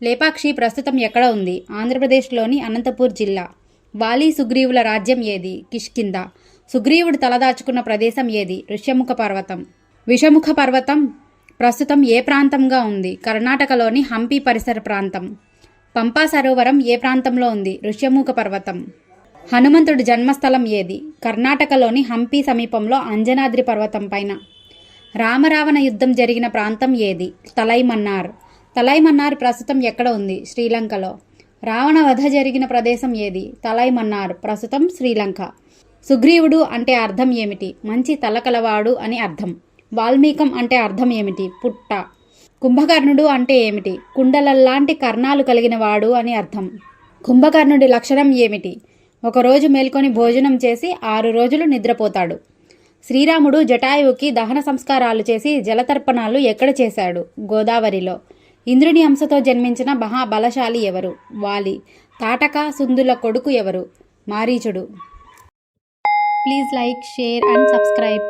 లేపాక్షి ప్రస్తుతం ఎక్కడ ఉంది? ఆంధ్రప్రదేశ్లోని అనంతపూర్ జిల్లా. వాలి సుగ్రీవుల రాజ్యం ఏది? కిష్కింద. సుగ్రీవుడు తలదాచుకున్న ప్రదేశం ఏది? ఋష్యముఖ పర్వతం. విషముఖ పర్వతం ప్రస్తుతం ఏ ప్రాంతంగా ఉంది? కర్ణాటకలోని హంపి పరిసర ప్రాంతం. పంపా సరోవరం ఏ ప్రాంతంలో ఉంది? ఋష్యముఖ పర్వతం. హనుమంతుడి జన్మస్థలం ఏది? కర్ణాటకలోని హంపి సమీపంలో అంజనాద్రి పర్వతం పైన. రామరావణ యుద్ధం జరిగిన ప్రాంతం ఏది? తలైమన్నార్. తలైమన్నార్ ప్రస్తుతం ఎక్కడ ఉంది? శ్రీలంకలో. రావణ వధ జరిగిన ప్రదేశం ఏది? తలైమన్నార్ ప్రస్తుతం శ్రీలంక. సుగ్రీవుడు అంటే అర్థం ఏమిటి? మంచి తలకలవాడు అని అర్థం. వాల్మీకం అంటే అర్థం ఏమిటి? పుట్ట. కుంభకర్ణుడు అంటే ఏమిటి? కుండలల్లాంటి కర్ణాలు కలిగిన వాడు అని అర్థం. కుంభకర్ణుడి లక్షణం ఏమిటి? ఒకరోజు మేల్కొని భోజనం చేసి 6 రోజులు నిద్రపోతాడు. శ్రీరాముడు జటాయువుకి దహన సంస్కారాలు చేసి జలతర్పణాలు ఎక్కడ చేశాడు? గోదావరిలో. ఇంద్రుని అంశతో జన్మించిన మహాబలశాలి ఎవరు? వాలి. తాటక సుందుల కొడుకు ఎవరు? మారీచుడు. Please like, share and subscribe.